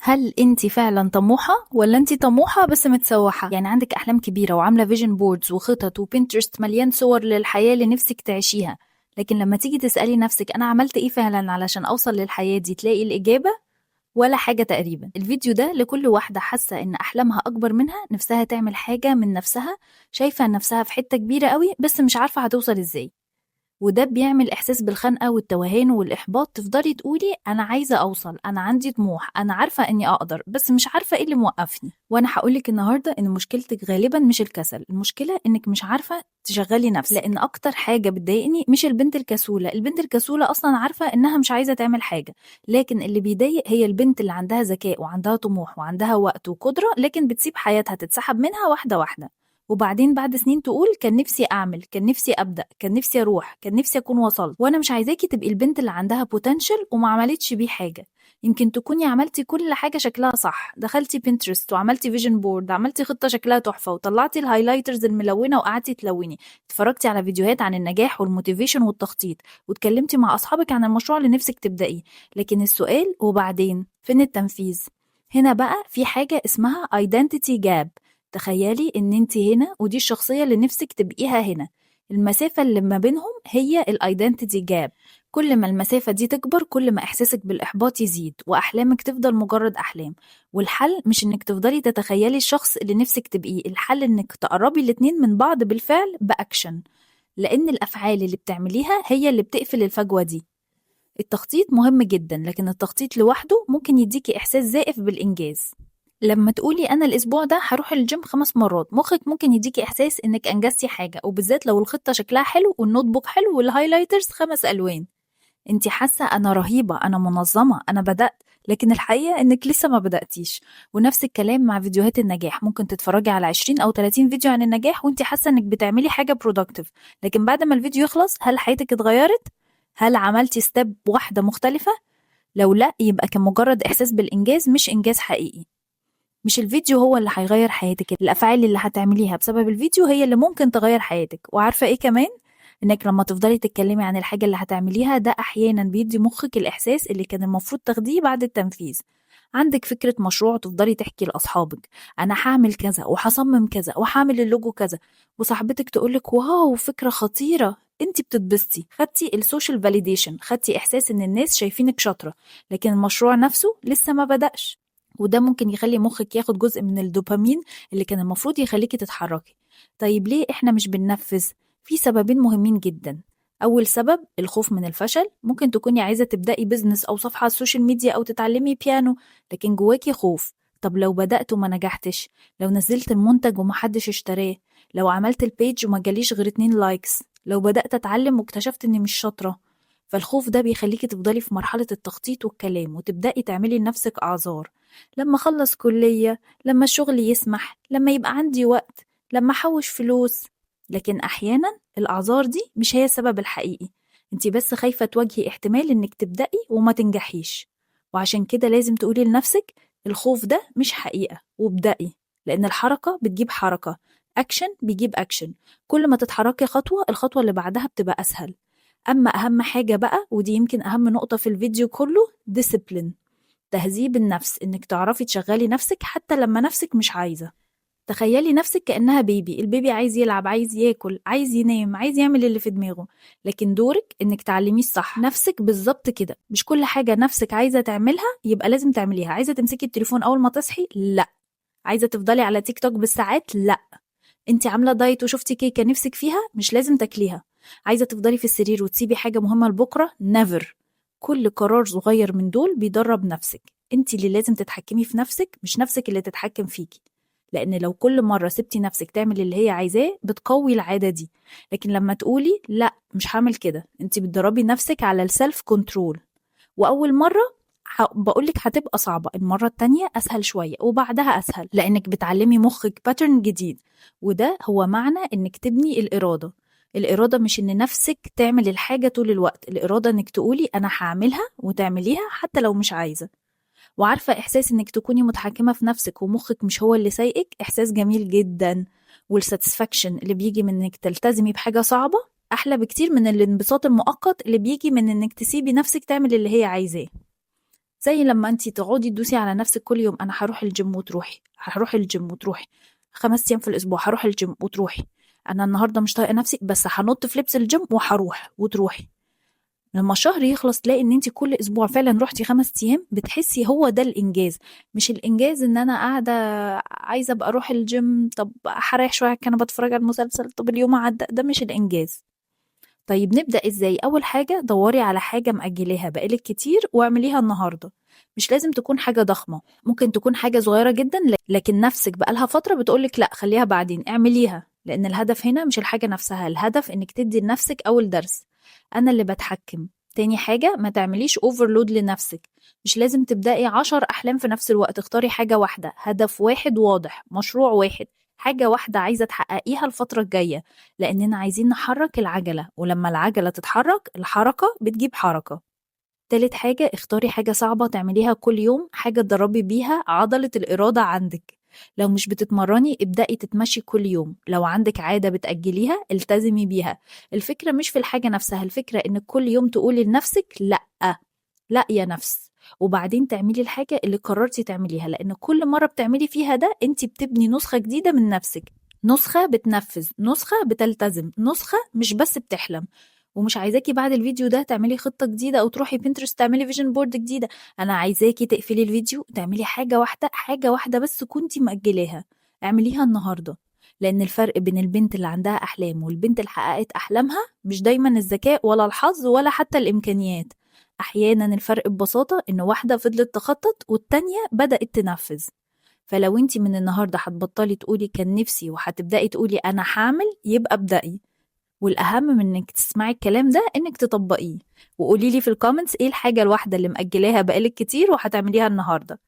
هل انت فعلا طموحة ولا انت طموحة بس متسوحة؟ يعني عندك احلام كبيرة وعاملة فيجن بوردز وخطط وبنترست مليان صور للحياة اللي نفسك تعيشيها، لكن لما تيجي تسألي نفسك انا عملت ايه فعلا علشان اوصل للحياة دي تلاقي الاجابة ولا حاجة تقريبا. الفيديو ده لكل واحدة حاسة ان احلامها اكبر منها، نفسها تعمل حاجة من نفسها، شايفة نفسها في حتة كبيرة قوي بس مش عارفة هتوصل ازاي. وده بيعمل إحساس بالخنقة والتوهان والإحباط، تفضلي تقولي أنا عايزة أوصل، أنا عندي طموح، أنا عارفة إني أقدر بس مش عارفة إيه اللي موقفني. وأنا هقولك النهاردة إن مشكلتك غالبا مش الكسل، المشكلة إنك مش عارفة تشغلي نفسك. لأن أكتر حاجة بتضايقني مش البنت الكسولة، البنت الكسولة أصلا عارفة إنها مش عايزة تعمل حاجة، لكن اللي بيضايق هي البنت اللي عندها ذكاء وعندها طموح وعندها وقت وقدرة لكن بتسيب حياتها تتسحب منها واحدة واحدة. وبعدين بعد سنين تقول كان نفسي أعمل، كان نفسي أبدأ، كان نفسي أروح، كان نفسي أكون وصلت. وأنا مش عايزاكي تبقي البنت اللي عندها بوتنشل وما عملتش بيه حاجة. يمكن تكوني عملتي كل حاجة شكلها صح، دخلتي بنترست وعملتي فيجن بورد، عملتي خطة شكلها تحفة وطلعتي الهايلايترز الملونة وقعدتي تلوني، اتفرجتي على فيديوهات عن النجاح والموتيفيشن والتخطيط، واتكلمتي مع أصحابك عن المشروع اللي نفسك تبدأيه. لكن السؤال وبعدين فين التنفيذ؟ هنا بقى في حاجة اسمها identity gap. تخيلي ان انت هنا ودي الشخصية اللي نفسك تبقيها هنا، المسافة اللي ما بينهم هي الايدنتيتي جاب. كل ما المسافة دي تكبر كل ما احساسك بالاحباط يزيد واحلامك تفضل مجرد احلام. والحل مش انك تفضلي تتخيلي الشخص اللي نفسك تبقيه، الحل انك تقربي الاتنين من بعض بالفعل باكشن، لان الافعال اللي بتعمليها هي اللي بتقفل الفجوة دي. التخطيط مهم جدا لكن التخطيط لوحده ممكن يديكي إحساس زائف بالإنجاز. لما تقولي أنا الأسبوع ده هروح الجيم 5 مرات، مخك ممكن يديكي إحساس إنك أنجزتي حاجة، وبالذات لو الخطة شكلها حلو والنوت بوك حلو والهايلايترز 5 ألوان. انتي حاسة أنا رهيبة، أنا منظمة، أنا بدأت، لكن الحقيقة إنك لسه ما بدأتيش. ونفس الكلام مع فيديوهات النجاح، ممكن تتفرجي على 20 أو 30 فيديو عن النجاح وانتي حاسة إنك بتعملي حاجة برودكتيف، لكن بعد ما الفيديو يخلص هل حياتك اتغيرت؟ هل عملتي ستيب واحدة مختلفة؟ لو لأ يبقى كان مجرد إحساس بالإنجاز مش إنجاز حقيقي. مش الفيديو هو اللي هيغير حياتك، الأفعال اللي هتعمليها بسبب الفيديو هي اللي ممكن تغير حياتك. وعارفة إيه كمان؟ إنك لما تفضلي تتكلمي عن الحاجة اللي هتعمليها ده أحيانا بيدي مخك الإحساس اللي كان المفروض تاخديه بعد التنفيذ. عندك فكرة مشروع تفضلي تحكي لأصحابك أنا هعمل كذا وهصمم كذا وهعمل اللوجو كذا، وصاحبتك تقولك واو فكرة خطيرة، انتي بتتبسطي، خدتي السوشيال فاليديشن، خدتي إحساس إن الناس شايفينك شاطرة، لكن المشروع نفسه لسه ما بدأش. وده ممكن يخلي مخك ياخد جزء من الدوبامين اللي كان المفروض يخليكي تتحركي. طيب ليه احنا مش بننفذ؟ في سببين مهمين جدا. أول سبب الخوف من الفشل، ممكن تكوني عايزة تبدأي بيزنس أو صفحة على السوشيال ميديا أو تتعلمي بيانو، لكن جواكي خوف. طب لو بدأت وما نجحتش، لو نزلت المنتج ومحدش اشتراه، لو عملت البيج وما جاليش غير 2 لايكس، لو بدأت أتعلم واكتشفت إني مش شاطرة. فالخوف ده بيخليكي تفضلي في مرحلة التخطيط والكلام وتبدأي تعملي لنفسك أعذار. لما أخلص كلية، لما الشغل يسمح، لما يبقى عندي وقت، لما أحوش فلوس. لكن أحيانا الأعذار دي مش هي السبب الحقيقي، انتي بس خايفة تواجهي احتمال انك تبدأي وما تنجحيش. وعشان كده لازم تقولي لنفسك الخوف ده مش حقيقة وابدأي، لأن الحركة بتجيب حركة، أكشن بيجيب أكشن. كل ما تتحركي خطوة الخطوة اللي بعدها بتبقى أسهل. أما أهم حاجة بقى ودي يمكن أهم نقطة في الفيديو كله، discipline، تهذيب النفس، إنك تعرفي تشغلي نفسك حتى لما نفسك مش عايزة. تخيلي نفسك كأنها بيبي، البيبي عايز يلعب، عايز ياكل، عايز ينام، عايز يعمل اللي في دماغه، لكن دورك انك تعلميه الصح. نفسك بالظبط كده، مش كل حاجة نفسك عايزة تعملها يبقى لازم تعمليها. عايزة تمسكي التليفون أول ما تصحي؟ لا. عايزة تفضلي على تيك توك بالساعات؟ لا. انت عاملة دايت وشفتي كيكة نفسك فيها مش لازم تاكليها. عايزة تفضلي في السرير وتسيبي حاجة مهمة لبكرة؟ نيفر. كل قرار صغير من دول بيدرب نفسك، انت اللي لازم تتحكمي في نفسك مش نفسك اللي تتحكم فيكي. لأن لو كل مرة سبتي نفسك تعمل اللي هي عايزاه بتقوي العادة دي، لكن لما تقولي لا مش هعمل كده انت بتدربي نفسك على السلف كنترول. وأول مرة بقولك هتبقى صعبة، المرة التانية أسهل شوية وبعدها أسهل، لأنك بتعلمي مخك باترن جديد. وده هو معنى إنك تبني الإرادة. الإرادة مش إن نفسك تعمل الحاجة طول الوقت، الإرادة إنك تقولي أنا هعملها وتعمليها حتى لو مش عايزة. وعارفة إحساس إنك تكوني متحكمة في نفسك ومخك مش هو اللي سايقك إحساس جميل جدا. والساتسفاكشن اللي بيجي من إنك تلتزمي بحاجة صعبة أحلى بكتير من الانبساط المؤقت اللي بيجي من إنك تسيبي نفسك تعمل اللي هي عايزاه. زي لما انت تقعدي تدوسي على نفسك كل يوم، انا هروح الجيم وتروحي، هروح الجيم وتروحي 5 ايام في الاسبوع، هروح الجيم وتروحي. انا النهارده مش طايقه نفسي بس هنط في لبس الجيم وهروح وتروحي. لما الشهر يخلص تلاقي ان انت كل اسبوع فعلا رحتي 5 ايام، بتحسي هو ده الانجاز. مش الانجاز ان انا قاعده عايزه ابقى اروح الجيم، طب هريح شويه كان بتفرج على المسلسل، طب اليوم عدى، ده مش الانجاز. طيب نبدأ ازاي؟ اول حاجة دوري على حاجة مأجلاها بقالك كتير واعمليها النهاردة. مش لازم تكون حاجة ضخمة، ممكن تكون حاجة صغيرة جدا لكن نفسك بقالها فترة بتقولك لا خليها بعدين، اعمليها. لان الهدف هنا مش الحاجة نفسها، الهدف انك تدي لنفسك اول درس. انا اللي بتحكم. تاني حاجة، ما تعمليش اوفرلود لنفسك. مش لازم تبدأي 10 أحلام في نفس الوقت، اختاري حاجة واحدة، هدف واحد واضح، مشروع واحد، حاجة واحدة عايزة تحققيها الفترة الجاية. لأننا عايزين نحرك العجلة، ولما العجلة تتحرك الحركة بتجيب حركة. تالت حاجة، اختاري حاجة صعبة تعمليها كل يوم، حاجة تدربي بيها عضلة الإرادة عندك. لو مش بتتمرني ابدأي تتمشي كل يوم، لو عندك عادة بتأجليها التزمي بيها. الفكرة مش في الحاجة نفسها، الفكرة إنك كل يوم تقولي لنفسك لأ، لأ يا نفس. وبعدين تعملي الحاجة اللي قررتي تعمليها، لأن كل مرة بتعملي فيها ده انت بتبني نسخة جديدة من نفسك، نسخة بتنفذ، نسخة بتلتزم، نسخة مش بس بتحلم. ومش عايزاكي بعد الفيديو ده تعملي خطة جديدة أو تروحي بنترست تعملي فيجن بورد جديدة. أنا عايزاكي تقفلي الفيديو تعملي حاجة واحدة، حاجة واحدة بس كنتي مأجلاها، اعمليها النهاردة. لأن الفرق بين البنت اللي عندها أحلام والبنت اللي حققت أحلامها مش دايما الذكاء ولا الحظ ولا حتى الإمكانيات. أحيانا الفرق ببساطة إن واحدة فضلت تخطط والتانية بدأت تنفذ. فلو انتي من النهاردة هتبطلي تقولي كان نفسي وهتبدأي تقولي أنا هعمل، يبقى ابدأي. والأهم من إنك تسمعي الكلام ده إنك تطبقيه. وقوليلي في الكومنتس إيه الحاجة الواحدة اللي مأجلاها بقالك كتير وهتعمليها النهاردة.